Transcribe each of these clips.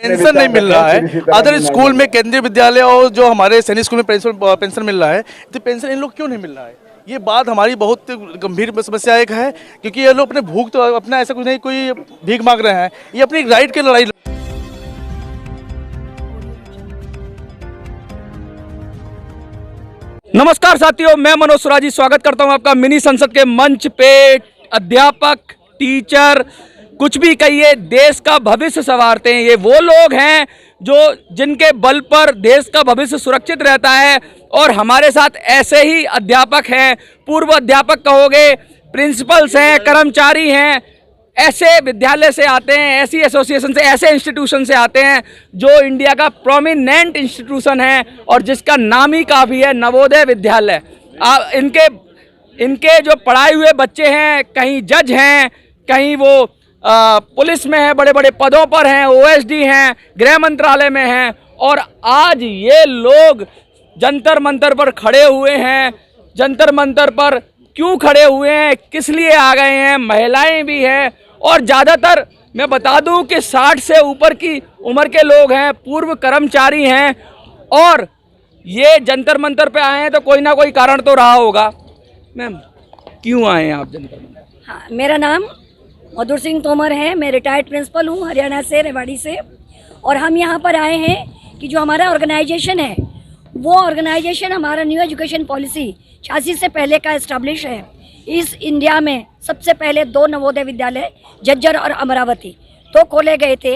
Pension नहीं मिल रहा है। अदर स्कूल में, केंद्रीय विद्यालय और जो हमारे सैनिक स्कूल में पेंशन मिल रहा है, तो पेंशन इन लोग क्यों नहीं मिल रहा है? ये बात हमारी बहुत गंभीर समस्या एक है, क्योंकि ये लोग अपने भूख तो अपना ऐसा कुछ नहीं कोई भीख मांग रहे हैं, ये अपनी राइट की लड़ाई। नमस्कार साथियों, मैं मनोज सुराजी स्वागत करता हूं आपका मिनी संसद के मंच पे। अध्यापक, टीचर, कुछ भी कहिए, देश का भविष्य संवारते हैं। ये वो लोग हैं जो जिनके बल पर देश का भविष्य सुरक्षित रहता है। और हमारे साथ ऐसे ही अध्यापक हैं, पूर्व अध्यापक कहोगे, प्रिंसिपल्स हैं, कर्मचारी हैं, ऐसे विद्यालय से आते हैं, ऐसी एसोसिएशन से, ऐसे इंस्टीट्यूशन से आते हैं जो इंडिया का प्रोमिनेंट इंस्टीट्यूशन है और जिसका नाम ही काफ़ी है, नवोदय विद्यालय। इनके जो पढ़ाए हुए बच्चे हैं, कहीं जज हैं, कहीं वो पुलिस में हैं, बड़े बड़े पदों पर हैं, ओएसडी हैं, गृह मंत्रालय में हैं। और आज ये लोग जंतर मंतर पर खड़े हुए हैं। जंतर मंतर पर क्यों खड़े हुए हैं, किस लिए आ गए हैं? महिलाएं भी हैं और ज़्यादातर मैं बता दूं कि 60 से ऊपर की उम्र के लोग हैं, पूर्व कर्मचारी हैं। और ये जंतर मंतर पे आए हैं तो कोई ना कोई कारण तो रहा होगा। मैम, क्यों आए हैं आप जंतर मंतर? हाँ, मेरा नाम मधुर सिंह तोमर है। मैं रिटायर्ड प्रिंसिपल हूँ हरियाणा से, रेवाड़ी से। और हम यहाँ पर आए हैं कि जो हमारा ऑर्गेनाइजेशन है, वो ऑर्गेनाइजेशन हमारा न्यू एजुकेशन पॉलिसी 86 से पहले का इस्टेब्लिश है। इस इंडिया में सबसे पहले 2 नवोदय विद्यालय, झज्जर और अमरावती, तो खोले गए थे।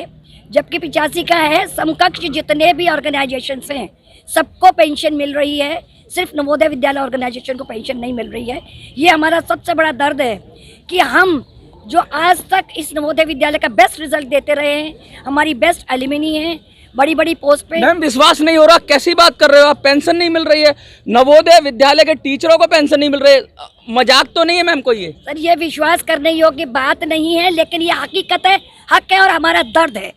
जबकि 85 का है, समकक्ष जितने भी ऑर्गेनाइजेशंस हैं सबको पेंशन मिल रही है, सिर्फ नवोदय विद्यालय ऑर्गेनाइजेशन को पेंशन नहीं मिल रही है। ये हमारा सबसे बड़ा दर्द है कि हम जो आज तक इस नवोदय विद्यालय का बेस्ट रिजल्ट देते रहे हैं, हमारी बेस्ट एलिमिनी है, बड़ी बड़ी पोस्ट पे। मैम, विश्वास नहीं हो रहा, कैसी बात कर रहे हो आप? पेंशन नहीं मिल रही है, नवोदय विद्यालय के टीचरों को पेंशन नहीं मिल रही है, मजाक तो नहीं है मैम कोई? ये सर, ये विश्वास करने योग्य बात नहीं है, लेकिन ये हकीकत है, हक है और हमारा दर्द है।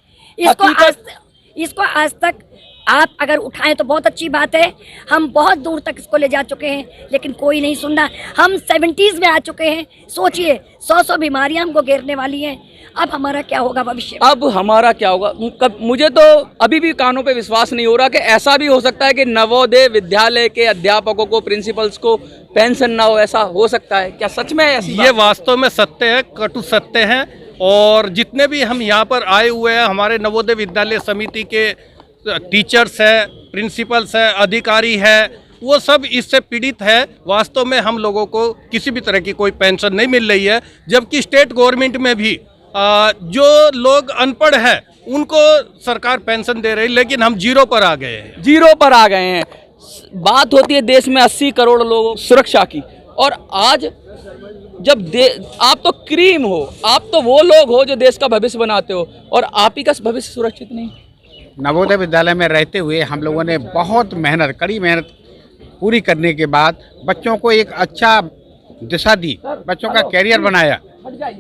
इसको आज तक आप अगर उठाएं तो बहुत अच्छी बात है। हम बहुत दूर तक इसको ले जा चुके हैं, लेकिन कोई नहीं सुन रहा। हम 70s में आ चुके हैं। सोचिए, 100 बीमारियां हमको घेरने वाली हैं। अब हमारा क्या होगा भविष्य में? अब हमारा क्या होगा? मुझे तो अभी भी कानों पे विश्वास नहीं हो रहा कि ऐसा भी हो सकता है कि नवोदय विद्यालय के अध्यापकों को, प्रिंसिपल्स को पेंशन ना हो। ऐसा हो सकता है क्या? सच में ऐसी ये वास्तव में सत्य है, कटु सत्य है। और जितने भी हम यहाँ पर आए हुए हैं, हमारे नवोदय विद्यालय समिति के टीचर्स है, प्रिंसिपल्स है, अधिकारी है, वो सब इससे पीड़ित है। वास्तव में हम लोगों को किसी भी तरह की कोई पेंशन नहीं मिल रही है, जबकि स्टेट गवर्नमेंट में भी जो लोग अनपढ़ हैं उनको सरकार पेंशन दे रही है, लेकिन हम जीरो पर आ गए हैं। जीरो पर आ गए हैं। बात होती है देश में 80 करोड़ लोगों सुरक्षा की, और आज जब आप तो क्रीम हो, आप तो वो लोग हो जो देश का भविष्य बनाते हो, और आप ही का भविष्य सुरक्षित नहीं। नवोदय विद्यालय में रहते हुए हम लोगों ने बहुत मेहनत, कड़ी मेहनत पूरी करने के बाद बच्चों को एक अच्छा दिशा दी, बच्चों का कैरियर बनाया।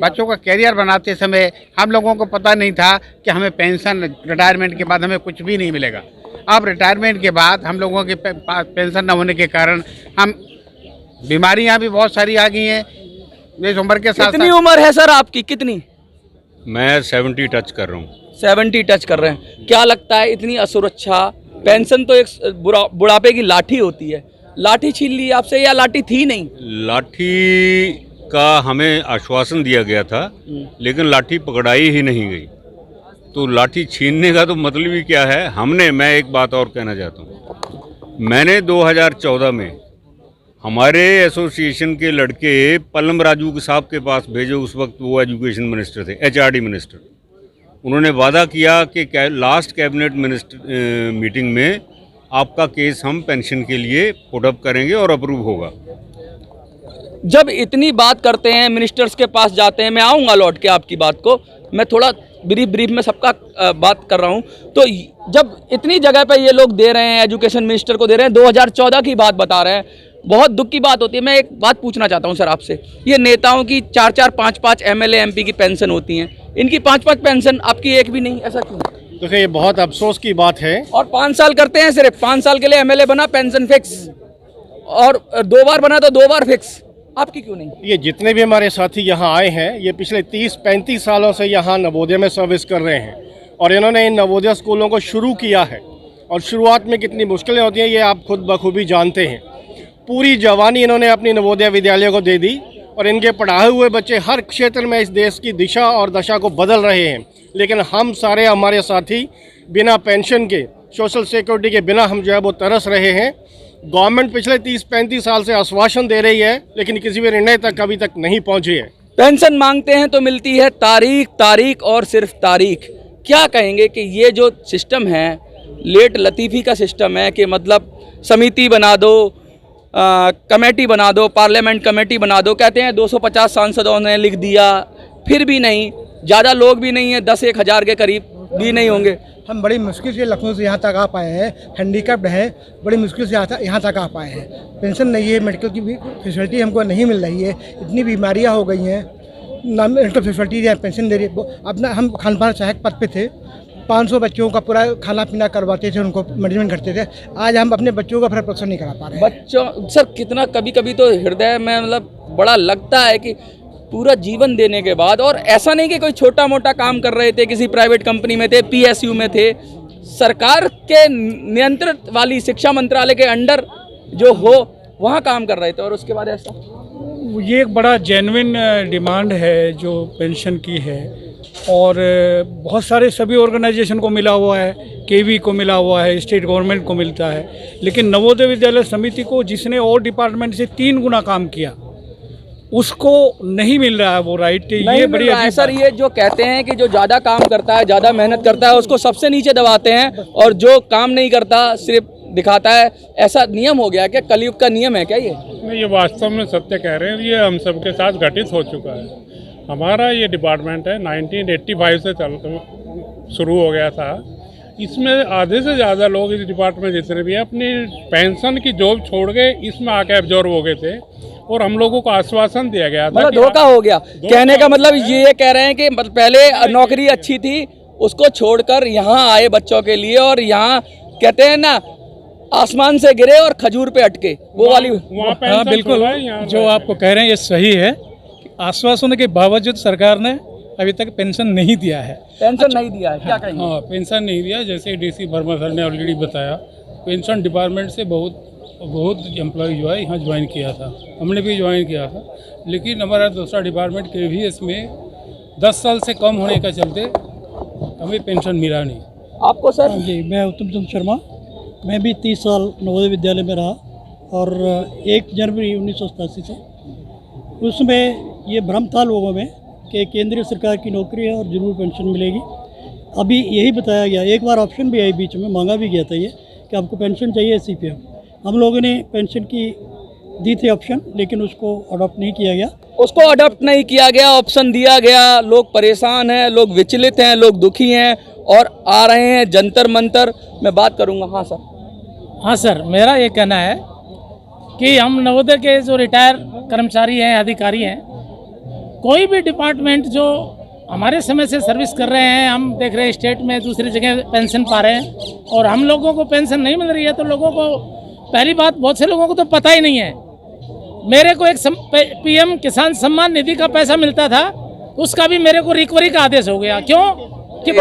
बच्चों का कैरियर बनाते समय हम लोगों को पता नहीं था कि हमें पेंशन, रिटायरमेंट के बाद हमें कुछ भी नहीं मिलेगा। अब रिटायरमेंट के बाद हम लोगों के पेंशन न होने के कारण हम बीमारियां भी बहुत सारी आ गई हैं इस उम्र के साथ। कितनी उम्र है सर आपकी? कितनी? मैं 70 टच कर रहा हूँ। 70 टच कर रहे हैं। क्या लगता है इतनी असुरक्षा? पेंशन तो एक बुढ़ापे की लाठी होती है, लाठी छीन ली आपसे, या लाठी थी नहीं? लाठी का हमें आश्वासन दिया गया था, लेकिन लाठी पकड़ाई ही नहीं गई। तो लाठी छीनने का तो मतलब ही क्या है? मैं एक बात और कहना चाहता हूँ। मैंने 2014 में हमारे एसोसिएशन के लड़के पल्लम राजू साहब के पास भेजे। उस वक्त वो एजुकेशन मिनिस्टर थे, HRD मिनिस्टर। उन्होंने वादा किया कि लास्ट कैबिनेट मीटिंग में आपका केस हम पेंशन के लिए पुट अप करेंगे और अप्रूव होगा। जब इतनी बात करते हैं, मिनिस्टर्स के पास जाते हैं, मैं आऊँगा लौट के आपकी बात को, मैं थोड़ा ब्रीफ में सबका बात कर रहा हूँ। तो जब इतनी जगह पे ये लोग दे रहे हैं, एजुकेशन मिनिस्टर को दे रहे हैं, 2014 की बात बता रहे हैं, बहुत दुख की बात होती है। मैं एक बात पूछना चाहता हूँ सर आपसे, ये नेताओं की 4-4, 5-5 MLA MP की पेंशन होती हैं, इनकी 5-5 पेंशन, आपकी एक भी नहीं, ऐसा क्यों? देखिए, ये बहुत अफसोस की बात है। और 5 साल करते हैं, सिर्फ 5 साल के लिए MLA बना, पेंशन फिक्स, और 2 बार बना तो 2 बार फिक्स। आपकी क्यों नहीं? ये जितने भी हमारे साथी यहाँ आए हैं, ये पिछले 30-35 सालों से यहाँ नवोदय में सर्विस कर रहे हैं, और इन्होंने इन नवोदय स्कूलों को शुरू किया है और शुरुआत में कितनी मुश्किलें होती हैं ये आप खुद बखूबी जानते हैं। पूरी जवानी इन्होंने अपनी नवोदय विद्यालय को दे दी और इनके पढ़ाए हुए बच्चे हर क्षेत्र में इस देश की दिशा और दशा को बदल रहे हैं। लेकिन हम सारे हमारे साथी बिना पेंशन के, सोशल सिक्योरिटी के बिना हम जो है वो तरस रहे हैं। गवर्नमेंट पिछले 30-35 साल से आश्वासन दे रही है लेकिन किसी भी निर्णय तक अभी तक नहीं पहुंची है। पेंशन मांगते हैं तो मिलती है तारीख तारीख और सिर्फ तारीख। क्या कहेंगे कि ये जो सिस्टम है, लेट लतीफ़ी का सिस्टम है कि मतलब समिति बना दो, कमेटी बना दो, पार्लियामेंट कमेटी बना दो, कहते हैं 250 सांसदों ने लिख दिया, फिर भी नहीं, ज़्यादा लोग भी नहीं है, 10-1 हज़ार के करीब भी नहीं होंगे। हम बड़ी मुश्किल से लखनऊ से यहाँ तक आ पाए हैं, हैंडीकैप्ड हैं, बड़ी मुश्किल से यहाँ तक आ पाए हैं। पेंशन नहीं है, मेडिकल की भी फैसिलिटी हमको नहीं मिल रही है, इतनी बीमारियाँ हो गई हैं, ना मेडिकल फैसिलिटी है, पेंशन दे रही है। अपना हम खान पान सहायक पद पे थे, 500 बच्चों का पूरा खाना पीना करवाते थे, उनको मैनेजमेंट करते थे। आज हम अपने बच्चों का प्रोटेक्शन नहीं करा पा रहे हैं। बच्चों सर, कितना कभी कभी तो हृदय में मतलब बड़ा लगता है कि पूरा जीवन देने के बाद, और ऐसा नहीं कि कोई छोटा मोटा काम कर रहे थे, किसी प्राइवेट कंपनी में थे, PSU में थे, सरकार के नियंत्रित वाली शिक्षा मंत्रालय के अंडर जो हो वहाँ काम कर रहे थे, और उसके बाद ऐसा। ये एक बड़ा जेन्युइन डिमांड है जो पेंशन की है, और बहुत सारे सभी ऑर्गेनाइजेशन को मिला हुआ है, KV को मिला हुआ है, स्टेट गवर्नमेंट को मिलता है, लेकिन नवोदय विद्यालय समिति को, जिसने और डिपार्टमेंट से 3 गुना काम किया, उसको नहीं मिल रहा है वो राइट। ये बड़ी अजीब सर, ये जो कहते हैं कि जो ज़्यादा काम करता है, ज़्यादा मेहनत करता है, उसको सबसे नीचे दबाते हैं, और जो काम नहीं करता सिर्फ दिखाता है। ऐसा नियम हो गया क्या? कलयुग का नियम है क्या ये? नहीं, ये वास्तव में सत्य कह रहे हैं। ये हम सबके साथ घटित हो चुका है। हमारा ये डिपार्टमेंट है 1985 से शुरू हो गया था। इसमें आधे से ज़्यादा लोग इस डिपार्टमेंट जितने भी हैं अपनी पेंशन की जॉब छोड़ के इसमें आके एब्जॉर्व हो गए थे, और हम लोगों को आश्वासन दिया गया था। मतलब धोखा हो गया कहने का मतलब ये कह रहे हैं कि पहले नौकरी अच्छी थी, उसको छोड़कर यहाँ आए बच्चों के लिए, और यहाँ कहते हैं ना आसमान से गिरे और खजूर पे अटके, वो वाली। हाँ बिल्कुल, जो आपको कह रहे हैं ये सही है। आश्वासन के बावजूद सरकार ने अभी तक पेंशन नहीं दिया है। पेंशन नहीं दिया है, क्या कहेंगे? हाँ, पेंशन नहीं दिया। जैसे DC वर्मा सर ने ऑलरेडी बताया, पेंशन डिपार्टमेंट से बहुत एम्प्लॉय जो है यहाँ ज्वाइन किया था, हमने भी ज्वाइन किया था, लेकिन हमारा दूसरा डिपार्टमेंट KVS में 10 साल से कम होने का चलते हमें पेंशन मिला नहीं। आपको सर? जी, मैं उत्तम चंद्र शर्मा, मैं भी 30 साल नवोदय विद्यालय में रहा, और 1 जनवरी 1987 से उसमें ये भ्रम था लोगों में कि केंद्रीय सरकार की नौकरी है और जरूर पेंशन मिलेगी। अभी यही बताया गया, एक बार ऑप्शन भी आई बीच में, मांगा भी गया था ये कि आपको पेंशन चाहिए CPF। हम लोगों ने पेंशन की दी थी ऑप्शन, लेकिन उसको अडॉप्ट नहीं किया गया। उसको अडॉप्ट नहीं किया गया, ऑप्शन दिया गया, लोग परेशान हैं, लोग विचलित हैं, लोग दुखी हैं और आ रहे हैं जंतर मंतर। मैं बात करूँगा। हाँ सर। हाँ सर, मेरा ये कहना है कि हम नवोदय के जो रिटायर कर्मचारी हैं, अधिकारी हैं, कोई भी डिपार्टमेंट जो हमारे समय से सर्विस कर रहे हैं, हम देख रहे हैं स्टेट में दूसरी जगह पेंशन पा रहे हैं, और हम लोगों को पेंशन नहीं मिल रही है, तो लोगों को, पहली बात, बहुत से लोगों को तो पता ही नहीं है। मेरे को एक PM किसान सम्मान निधि का पैसा मिलता था, उसका भी मेरे को रिकवरी का आदेश हो गया। क्यों? कि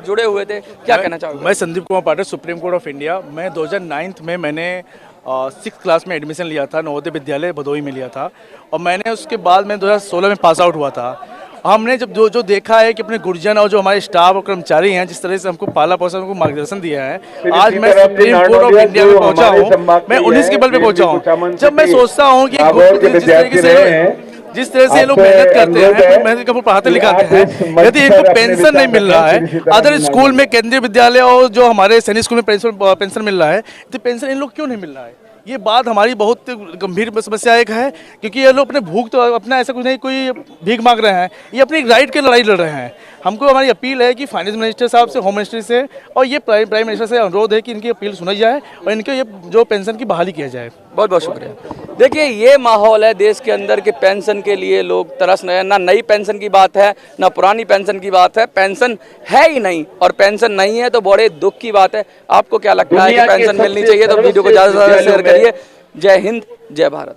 जुड़े हुए थे, क्या कहना चाहोगे? मैं Sandeep Kumar Pathak, supreme court of India. मैं 2009 में मैंने 6th क्लास में एडमिशन लिया था, नवोदय विद्यालय भदोही में लिया था, और मैंने उसके बाद मैं 2016 में पास आउट हुआ था। हमने जब जो देखा है कि अपने गुरुजन और जो हमारे स्टाफ और कर्मचारी हैं, जिस तरह से हमको पाला पोसा, हमको मार्गदर्शन दिया है, आज मैं सुप्रीम कोर्ट ऑफ इंडिया में पहुंचा हूं। मैं 19 के बल पे पहुंचा हूं। जब मैं सोचता हूं कि जिस तरह से ये लोग मेहनत करते हैं, मेहनत का पढ़ाते लिखाते हैं, यदि इनको पेंशन नहीं मिल रहा है, अदर स्कूल में, केंद्रीय विद्यालय और जो हमारे सैनिक स्कूल में पेंशन मिल रहा है, तो पेंशन इन लोग क्यों नहीं मिल रहा है? ये बात हमारी बहुत गंभीर समस्या एक है, क्योंकि ये लोग अपने भूख, तो अपना ऐसा कुछ नहीं कोई भीख मांग रहे हैं, ये अपनी राइट की लड़ाई लड़ रहे हैं। हमको हमारी अपील है कि फाइनेंस मिनिस्टर साहब से, होम मिनिस्टर से और ये प्राइम मिनिस्टर से अनुरोध है कि इनकी अपील सुनी जाए और इनके ये जो पेंशन की बहाली किया जाए। बहुत बहुत शुक्रिया। देखिए, ये माहौल है देश के अंदर कि पेंशन के लिए लोग तरस रहे हैं। ना नई पेंशन की बात है, ना पुरानी पेंशन की बात है, पेंशन है ही नहीं, और पेंशन नहीं है तो बड़े दुख की बात है। आपको क्या लगता है कि पेंशन मिलनी चाहिए? तो वीडियो को ज़्यादा से ज़्यादा शेयर करिए। जय हिंद, जय भारत।